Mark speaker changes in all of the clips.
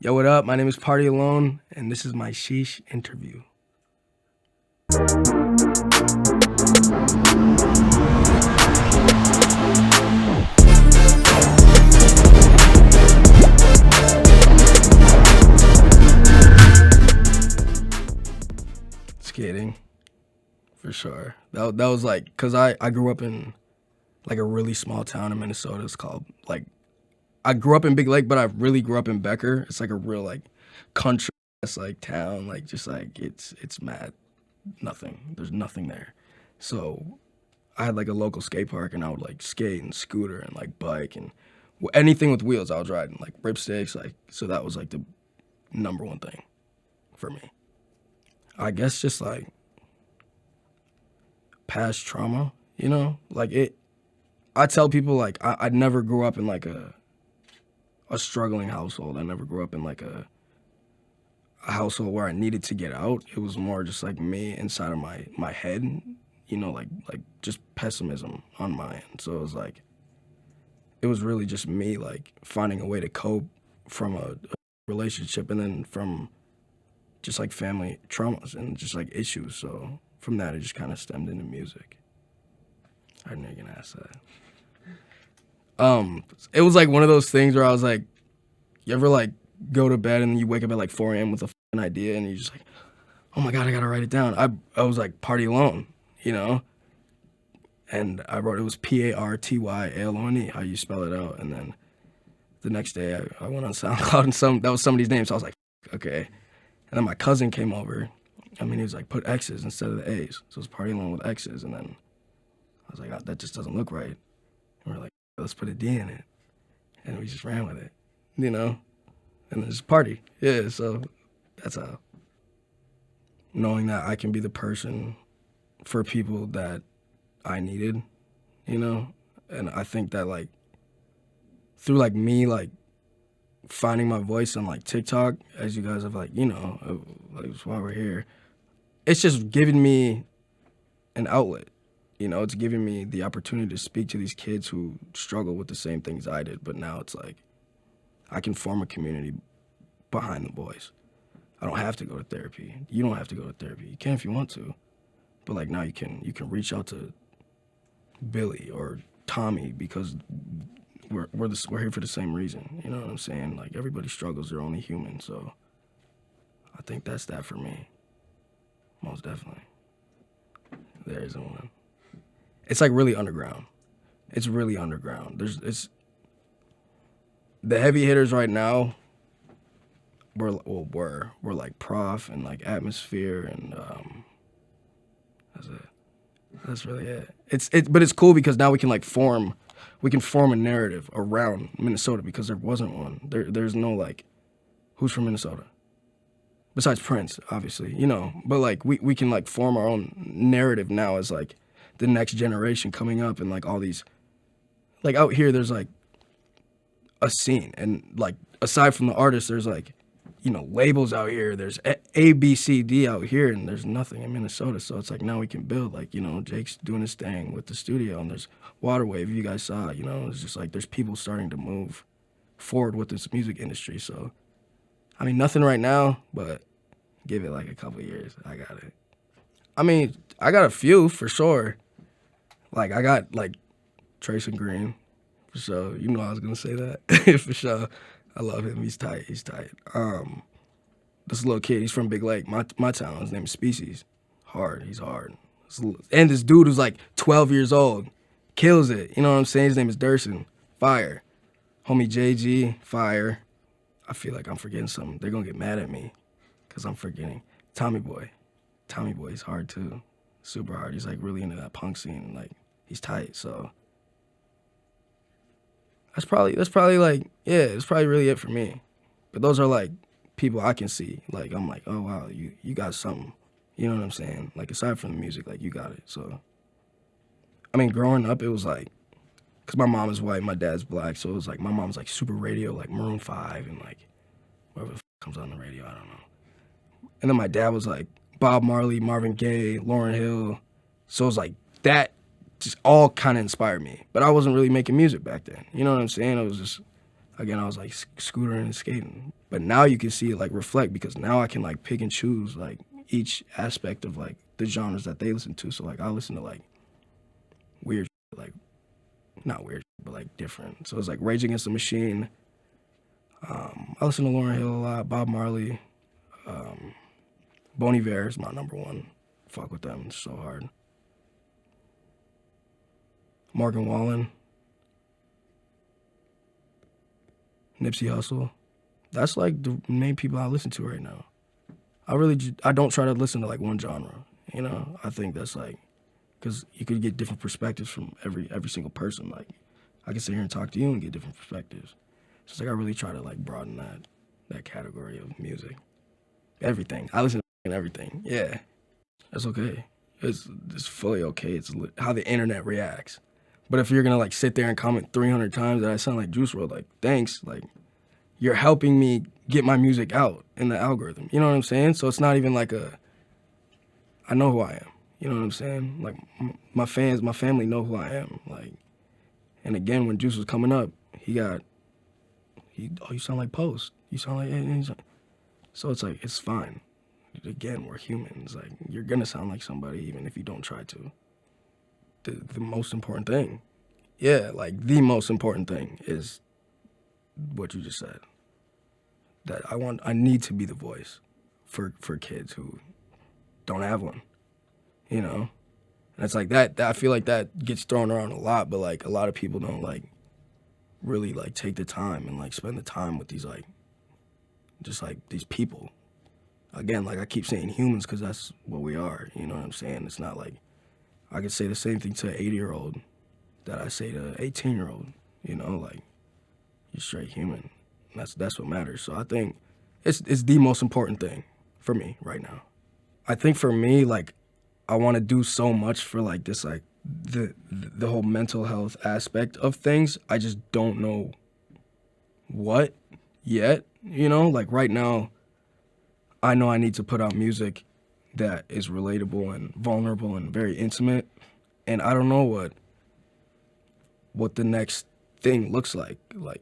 Speaker 1: Yo, what up? My name is Pardyalone, and this is my Sheesh interview. Skating, for sure. That was like, cause I grew up in like a really small town in Minnesota. It's called like I grew up in Big Lake, but I really grew up in Becker. It's like a real like country like town, like just like it's mad. Nothing. There's nothing there. So I had like a local skate park, and I would like skate and scooter and like bike and anything with wheels. I was riding like ripsticks, like so that was like the number one thing for me. I guess just like past trauma, like it. I tell people like I never grew up in like a struggling household. I never grew up in like a household where I needed to get out. It was more just like me inside of my head, like just pessimism on my end. So it was really just me like finding a way to cope from a relationship and then from just like family traumas and just like issues. So from that, it just kind of stemmed into music. I didn't know you were gonna ask that. It was like one of those things where I was like, you ever like go to bed and then you wake up at like 4 a.m. with a f***ing idea and you're just like, oh my God, I gotta write it down. I was like Pardyalone, and I wrote it was Partyalone, how you spell it out. And then the next day I went on SoundCloud and that was somebody's name. So I was like, okay. And then my cousin came over. He was like, put X's instead of the A's. So it's Pardyalone with X's. And then I was like, oh, that just doesn't look right. And we're like, let's put a D in it. And we just ran with it, And it's party. Yeah, so that's how. Knowing that I can be the person for people that I needed, And I think that like through like me like finding my voice on like TikTok, as you guys have like, like that's why we're here. It's just giving me an outlet. It's giving me the opportunity to speak to these kids who struggle with the same things I did. But now it's like I can form a community behind the boys. I don't have to go to therapy. You don't have to go to therapy. You can if you want to. But like now you can reach out to Billy or Tommy because we're here for the same reason. You know what I'm saying? Like everybody struggles, they're only human. So I think that's that for me. Most definitely. There isn't one. It's like really underground. It's really underground. It's the heavy hitters right now. We're like Prof and like Atmosphere and that's it. That's really it. But it's cool because now we can form a narrative around Minnesota because there wasn't one. There's no like, who's from Minnesota? Besides Prince, obviously, But like we can like form our own narrative now as like the next generation coming up and like all these, like out here there's like a scene and like aside from the artists there's like, labels out here. There's A, B, C, D out here, and there's nothing in Minnesota. So it's like now we can build. Like, Jake's doing his thing with the studio, and there's Waterwave. You guys saw, it's just like there's people starting to move forward with this music industry. So, nothing right now, but give it like a couple years. I got it. I got a few for sure. Like, I got like Trace and Green, for sure. I was gonna say that for sure. I love him. He's tight. This little kid, he's from Big Lake, my town. His name is Species. Hard. He's hard. And this dude who's like 12 years old, kills it. You know what I'm saying? His name is Durson. Fire. Homie JG, fire. I feel like I'm forgetting something. They're gonna get mad at me because I'm forgetting. Tommy Boy. Tommy Boy's hard too. Super hard. He's like really into that punk scene. Like he's tight. So that's probably like, yeah, it's probably really it for me. But those are like people I can see. Like I'm like, oh wow, you got something. You know what I'm saying? Like aside from the music, like you got it. So growing up it was like, cause my mom is white, my dad's black, so it was like my mom's like super radio, like Maroon 5 and like whatever the comes on the radio, I don't know. And then my dad was like Bob Marley, Marvin Gaye, Lauryn Hill. So it was like that just all kind of inspired me. But I wasn't really making music back then. You know what I'm saying? Again, I was like scootering and skating. But now you can see it like reflect, because now I can like pick and choose like each aspect of like the genres that they listen to. So like I listen to like weird shit, like not weird but like different. So it's like Rage Against the Machine. I listen to Lauryn Hill a lot, Bob Marley, Bon Iver is my number one. Fuck with them, it's so hard. Morgan Wallen, Nipsey Hussle. That's like the main people I listen to right now. I don't try to listen to like one genre, you know? I think that's like, because you could get different perspectives from every single person. Like, I can sit here and talk to you and get different perspectives. So it's like I really try to like broaden that category of music. Everything. I listen to everything. Yeah, that's okay. It's fully okay. It's how the internet reacts. But if you're gonna like sit there and comment 300 times that I sound like Juice WRLD, like thanks, like you're helping me get my music out in the algorithm. You know what I'm saying? So it's not even like I know who I am. You know what I'm saying? Like my fans, my family know who I am. Like, and again, when Juice was coming up, oh, you sound like Post. You sound like, and he's like, so it's like, it's fine. Again, we're humans. Like, you're gonna sound like somebody even if you don't try to. The most important thing, yeah, like the most important thing is what you just said. That I need to be the voice for kids who don't have one, you know? And it's like that I feel like that gets thrown around a lot, but like a lot of people don't like really like take the time and like spend the time with these like, just like these people. Again, like I keep saying humans because that's what we are, you know what I'm saying? It's not like I could say the same thing to an 80-year-old that I say to an 18-year-old, you know, like you're straight human. That's what matters. So I think it's the most important thing for me right now. I think for me, like, I want to do so much for like this, like the whole mental health aspect of things. I just don't know what yet, you know? Like right now, I know I need to put out music that is relatable and vulnerable and very intimate. And I don't know what the next thing looks like,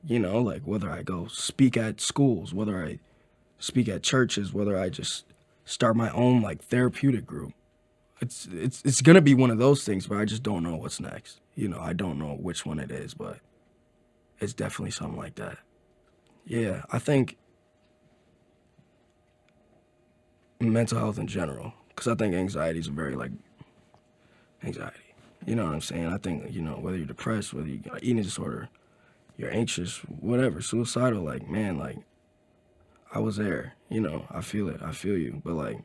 Speaker 1: you know, like whether I go speak at schools, whether I speak at churches, whether I just start my own like therapeutic group. It's gonna be one of those things, but I just don't know what's next. You know, I don't know which one it is, but it's definitely something like that. Yeah, I think mental health in general, because I think anxiety is a very like anxiety. You know what I'm saying? I think, you know, whether you're depressed, whether you got eating disorder, you're anxious, whatever, suicidal, like, man, like, I was there, you know, I feel it, I feel you. But, like,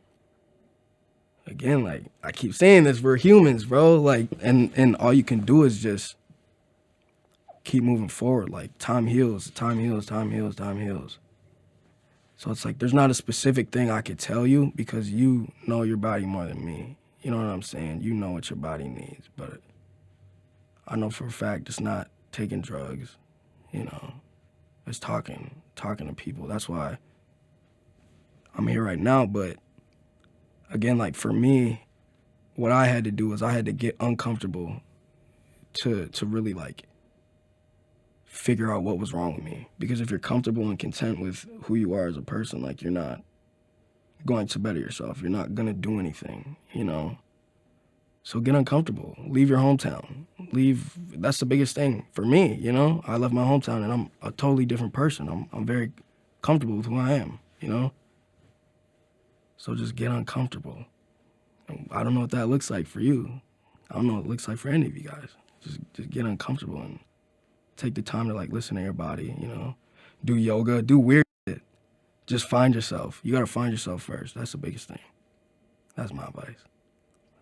Speaker 1: again, like, I keep saying this, we're humans, bro. Like, and all you can do is just keep moving forward. Like, time heals, time heals, time heals, time heals. So it's like, there's not a specific thing I could tell you because you know your body more than me. You know what I'm saying? You know what your body needs. But I know for a fact it's not taking drugs, you know. It's talking to people. That's why I'm here right now. But again, like for me, what I had to do was I had to get uncomfortable to really like figure out what was wrong with me. Because if you're comfortable and content with who you are as a person, like you're not going to better yourself. You're not gonna do anything, you know? So get uncomfortable. Leave your hometown. That's the biggest thing for me, you know? I left my hometown and I'm a totally different person. I'm very comfortable with who I am, you know? So just get uncomfortable. I don't know what that looks like for you. I don't know what it looks like for any of you guys. Just get uncomfortable and take the time to like listen to your body, you know? Do yoga, do weird shit. Just find yourself. You gotta find yourself first. That's the biggest thing. That's my advice.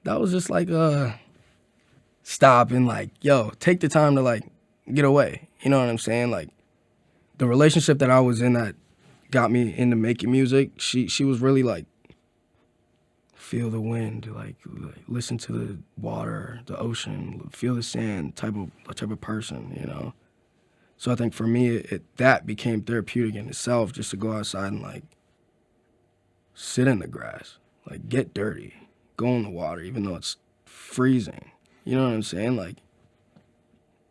Speaker 1: That was just like stop and like, yo, take the time to like get away. You know what I'm saying? Like the relationship that I was in that got me into making music, she was really like feel the wind, like listen to the water, the ocean, feel the sand type of person, you know? So I think for me, that became therapeutic in itself, just to go outside and like sit in the grass, like get dirty, go in the water, even though it's freezing. You know what I'm saying? Like,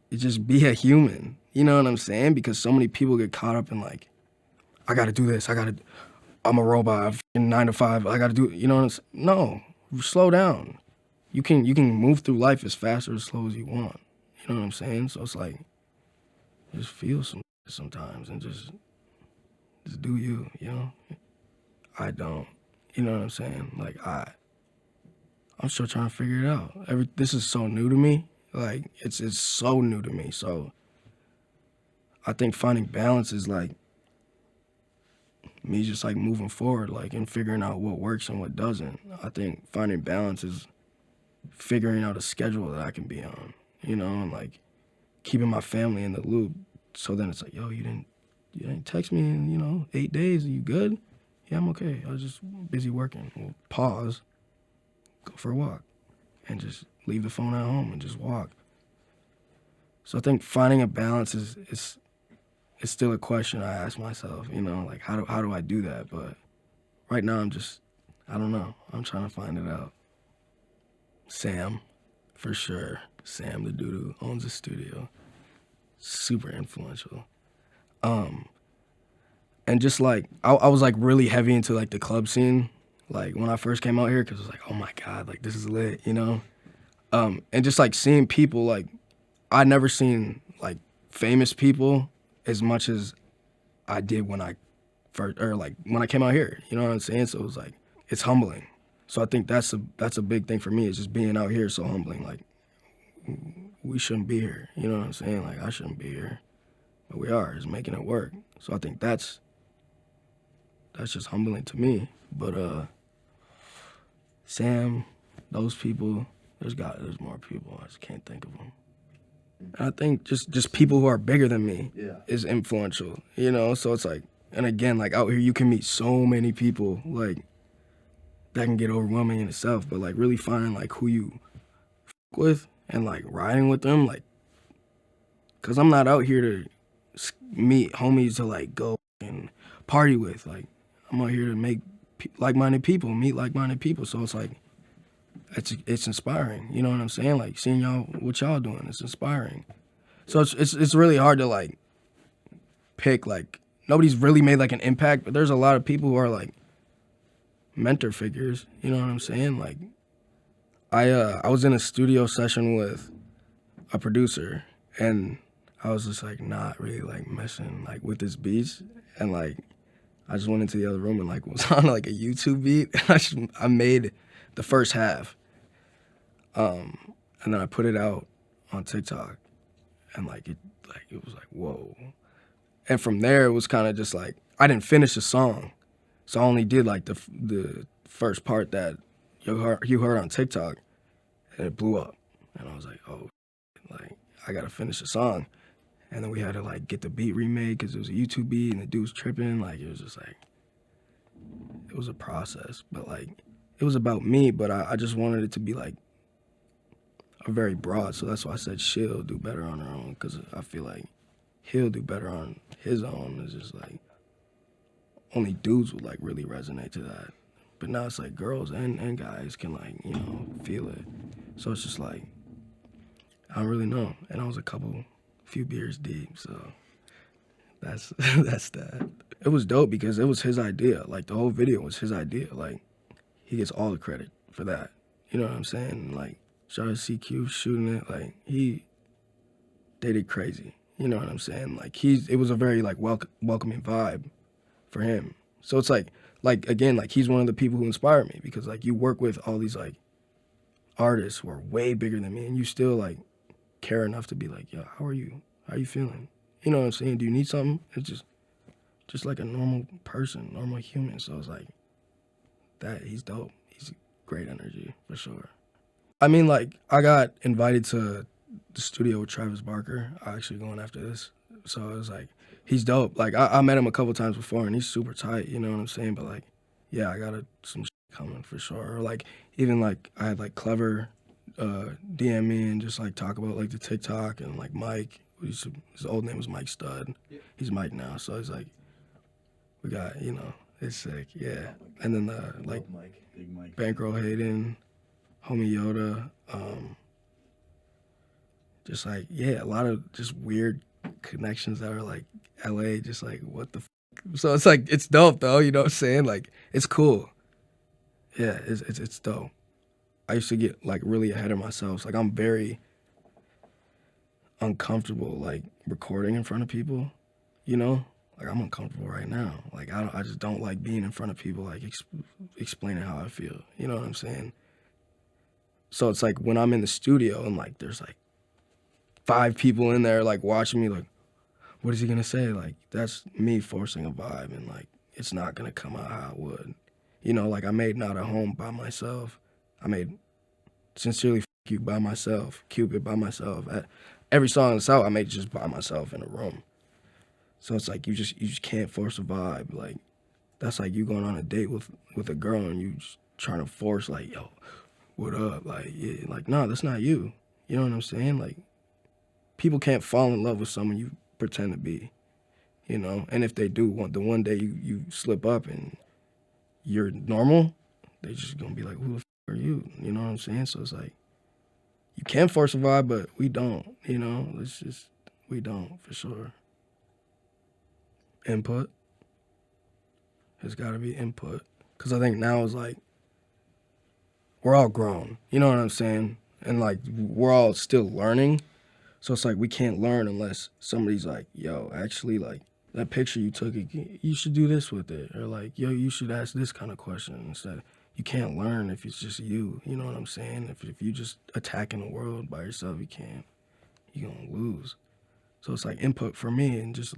Speaker 1: it just be a human. You know what I'm saying? Because so many people get caught up in like, I gotta do this, I'm a robot, I'm 9 to 5, I gotta do, you know what I'm saying? No, slow down. You can move through life as fast or as slow as you want. You know what I'm saying? So it's like, just feel sometimes and just do you, you know? I don't. You know what I'm saying? Like I'm still trying to figure it out. This is so new to me. Like it's so new to me. So I think finding balance is like me just like moving forward, like and figuring out what works and what doesn't. I think finding balance is figuring out a schedule that I can be on, you know, and like keeping my family in the loop. So then it's like, yo, you didn't text me in, 8 days. Are you good? Yeah, I'm okay. I was just busy working. We'll pause, go for a walk, and just leave the phone at home and just walk. So I think finding a balance is still a question I ask myself, like how do I do that? But right now I don't know. I'm trying to find it out. Sam, for sure. Sam, the dude who owns the studio, super influential. And just like I was like really heavy into like the club scene, like when I first came out here, because I was like, oh my god, like this is lit, and just like seeing people, like I never seen like famous people as much as I did when I first, or like when I came out here, you know what I'm saying? So it was like, it's humbling. So I think that's a big thing for me, is just being out here is so humbling. Like we shouldn't be here, you know what I'm saying? Like I shouldn't be here, but we are, is making it work. So I think that's just humbling to me. But Sam, those people, there's more people. I just can't think of them. And I think just people who are bigger than me is influential, So it's like, and again, like out here, you can meet so many people, like that can get overwhelming in itself. But like really finding like who you with and like riding with them, like, cause I'm not out here to meet homies to like go and party with. Like I'm out here to make like-minded people, meet like-minded people. So it's like, it's inspiring. You know what I'm saying? Like seeing what y'all doing, it's inspiring. So it's really hard to like pick, like nobody's really made like an impact, but there's a lot of people who are like mentor figures. You know what I'm saying? Like I was in a studio session with a producer, and I was just like not really like messing like with this beats, and like I just went into the other room and like was on like a YouTube beat. I made the first half, and then I put it out on TikTok, and like it was like whoa. And from there it was kind of just like I didn't finish the song, so I only did like the first part that you heard on TikTok, and it blew up. And I was like, oh, like I gotta finish the song. And then we had to like get the beat remade because it was a YouTube beat and the dude was tripping. Like it was just like, it was a process, but like it was about me. But I just wanted it to be like a very broad. So that's why I said she'll do better on her own, because I feel like he'll do better on his own. It's just like only dudes would like really resonate to that. But now it's like girls and guys can like, feel it. So it's just like, I don't really know. And I was few beers deep, so that's that's that. It was dope because it was his idea. Like the whole video was his idea. Like he gets all the credit for that. You know what I'm saying? Like shout out to CQ shooting it. Like they did crazy. You know what I'm saying? Like it was a very like welcoming vibe for him. So it's like again, like he's one of the people who inspire me, because like you work with all these like artists who are way bigger than me, and you still like care enough to be like, yo, how are you feeling? You know what I'm saying? Do you need something? It's just like a normal person, normal human. So it's like that, he's dope. He's great energy for sure. I mean, like I got invited to the studio with Travis Barker, actually going after this. So it was like, he's dope. Like I met him a couple times before, and he's super tight, you know what I'm saying? But like, yeah, I got some shit coming for sure. Or like even like I had like Clever DM me and just like talk about like the TikTok, and like Mike, his old name was Mike Stud. Yeah. He's Mike now, so it's like we got, it's sick, yeah. And then like Mike, Big Mike, Bankroll Hayden, Homie Yoda, just like, yeah, a lot of just weird connections that are like LA, just like what the so it's like it's dope though, you know what I'm saying? Like it's cool. Yeah, it's dope. I used to get like really ahead of myself. Like I'm very uncomfortable like recording in front of people, you know? Like I'm uncomfortable right now. Like I just don't like being in front of people like explaining how I feel. You know what I'm saying? So it's like when I'm in the studio and like there's like 5 people in there like watching me like what is he gonna say? Like that's me forcing a vibe and like it's not gonna come out how it would. You know, like I made Not a Home by myself. I made Sincerely F You by myself, Cupid by myself. Every song that's out I made just by myself in a room. So it's like you just can't force a vibe. Like that's like you going on a date with a girl and you just trying to force like, yo, what up? Like, yeah, like, no, that's not you. You know what I'm saying? Like people can't fall in love with someone you pretend to be, you know? And if they do, one day you slip up and you're normal, they just gonna be like, who the f are you? You know what I'm saying? So it's like, you can force a vibe, but we don't, you know? It's just, we don't, for sure. Input. There's gotta be input. Cause I think now is like, we're all grown, you know what I'm saying? And like, we're all still learning. So it's like, we can't learn unless somebody's like, yo, actually like, that picture you took, you should do this with it. Or like, yo, you should ask this kind of question instead. You can't learn if it's just you. You know what I'm saying? If you just attacking the world by yourself, you're gonna lose. So it's like input for me and just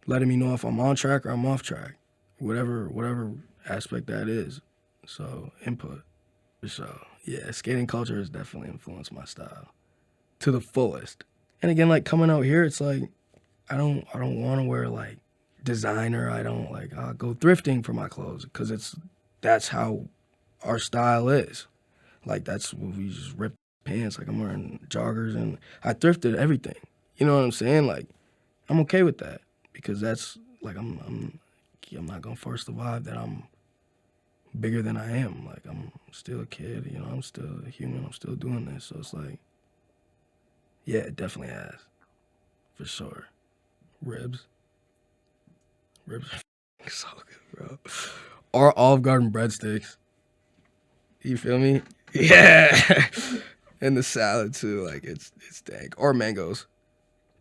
Speaker 1: letting me know if I'm on track or I'm off track. Whatever aspect that is. So input. So yeah, skating culture has definitely influenced my style to the fullest. And again, like coming out here, it's like I don't want to wear like designer. I don't like I'll go thrifting for my clothes because that's how our style is. Like that's what we just rip pants. Like I'm wearing joggers and I thrifted everything. You know what I'm saying? Like I'm okay with that because that's like I'm not gonna force the vibe that I'm bigger than I am. Like I'm still a kid. You know, I'm still a human. I'm still doing this. So it's like, yeah, it definitely has for sure. Ribs. Ribs are so good, bro. Or Olive Garden breadsticks. You feel me? Yeah. And the salad too. Like it's dank. Or mangoes.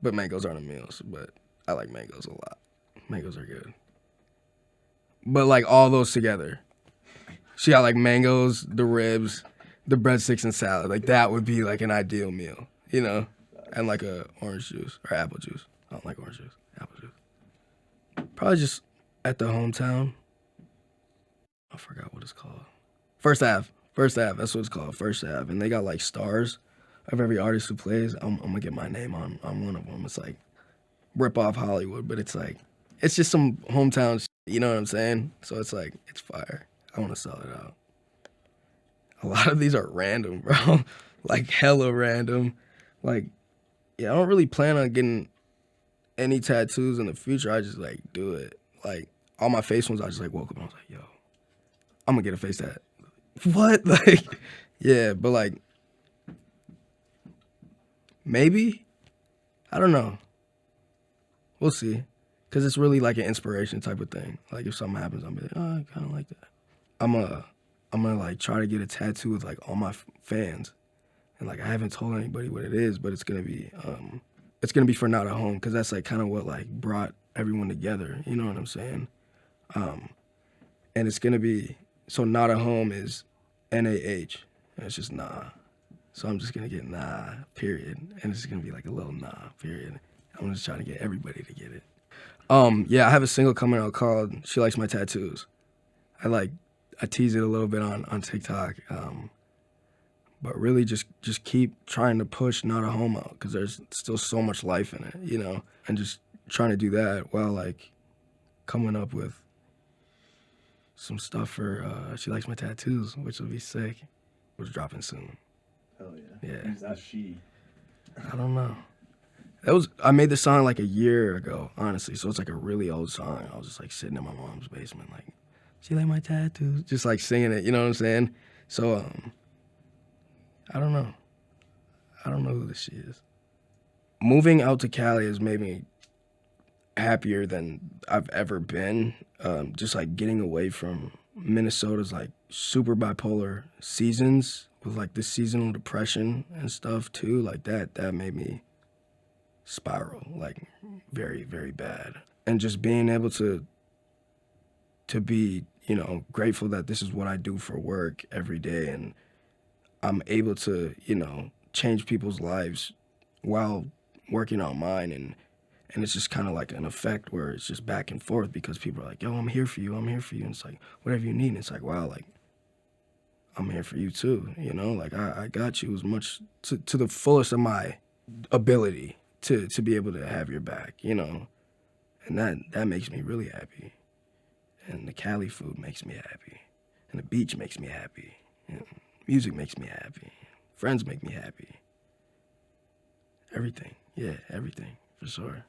Speaker 1: But mangoes aren't a meal, but I like mangoes a lot. Mangoes are good. But like all those together. So yeah, like mangoes, the ribs, the breadsticks and salad. Like that would be like an ideal meal, you know? And like a orange juice or apple juice. I don't like orange juice. Apple juice. Probably just at the hometown. I forgot what it's called. First Ave. First Ave. That's what it's called. First Ave. And they got like stars of every artist who plays. I'm gonna get my name on one of them. It's like rip off Hollywood, but it's like it's just some hometown. You know what I'm saying? So it's like it's fire. I want to sell it out. A lot of these are random, bro. Like hella random. Like yeah, I don't really plan on getting any tattoos in the future. I just like do it. Like all my face ones, I just like woke up and I was like, yo, I'm gonna get a face tat. What? Like, yeah, but like, maybe? I don't know. We'll see. Cause it's really like an inspiration type of thing. Like if something happens, I'll be like, oh, I kinda like that. I'm gonna like try to get a tattoo with like all my fans. And like I haven't told anybody what it is, but it's gonna be for Not at Home, cause that's like kind of what like brought everyone together. You know what I'm saying? And it's gonna be so Not at Home is NAH, and it's just nah. So I'm just gonna get nah, period, and it's gonna be like a little nah, period. I'm just trying to get everybody to get it. Yeah, I have a single coming out called "She Likes My Tattoos." I tease it a little bit on TikTok, but really just keep trying to push Not a Home out because there's still so much life in it, you know, and just trying to do that while like coming up with some stuff for She Likes My Tattoos, which will be sick. It's dropping soon.
Speaker 2: Hell yeah.
Speaker 1: Yeah.
Speaker 2: Who's that she?
Speaker 1: I don't know. I made the song like a year ago, honestly. So it's like a really old song. I was just like sitting in my mom's basement, like, she like my tattoos, just like singing it. You know what I'm saying? So I don't know. I don't know who this she is. moving out to Cali has made me happier than I've ever been. Just like getting away from Minnesota's like super bipolar seasons with like the seasonal depression and stuff too. Like that made me spiral like very, very bad. And just being able to be, grateful that this is what I do for work every day, and I'm able to, change people's lives while working on mine, and it's just kind of like an effect where it's just back and forth because people are like, yo, I'm here for you, and it's like, whatever you need, and it's like, wow, like, I'm here for you too, like, I got you as much, to the fullest of my ability to be able to have your back, and that makes me really happy. And the Cali food makes me happy. And the beach makes me happy. And music makes me happy. Friends make me happy. Everything. Yeah, everything, for sure.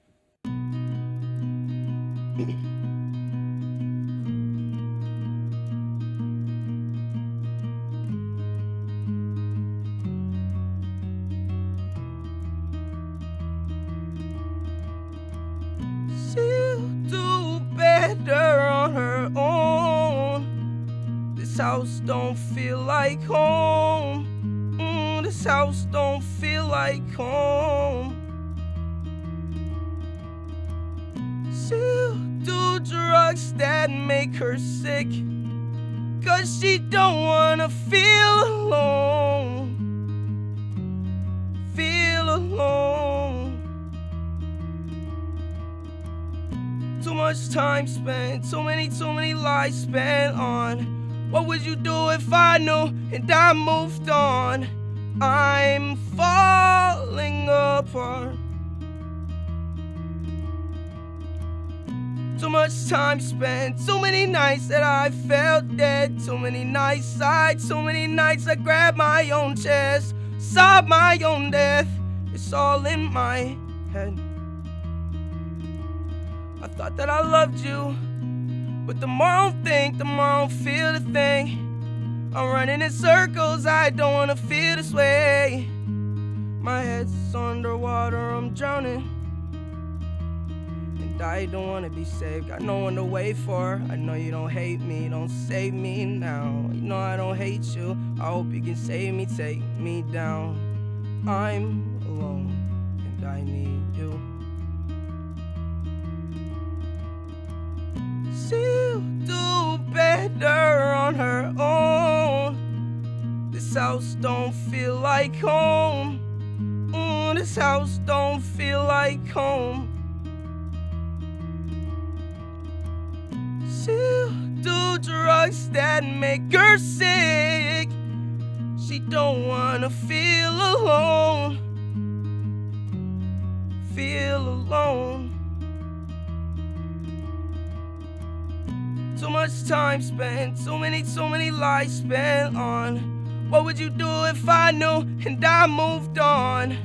Speaker 1: She'll do better on her own. This house don't feel like home. This house don't feel like home. She'll do drugs that make her sick, 'cause she don't wanna feel alone. Feel alone. Too much time spent, too many lies spent on what would you do if I knew and I moved on. I'm falling apart. Too much time spent, too many nights that I felt dead. Too many nights I grabbed my own chest, sobbed my own death. It's all in my head. I thought that I loved you, but the more I don't think, the more I don't feel the thing. I'm running in circles, I don't wanna feel this way. My head's underwater, I'm drowning. And I don't wanna be saved, got no one to wait for. I know you don't hate me, don't save me now. You know I don't hate you, I hope you can save me, take me down. I'm alone, and I need you. She'll do better on her own. This house don't feel like home. This house don't feel like home. She'll do drugs that make her sick. She don't wanna feel alone. Feel alone. Too much time spent, too many lies spent on what would you do if I knew and I moved on.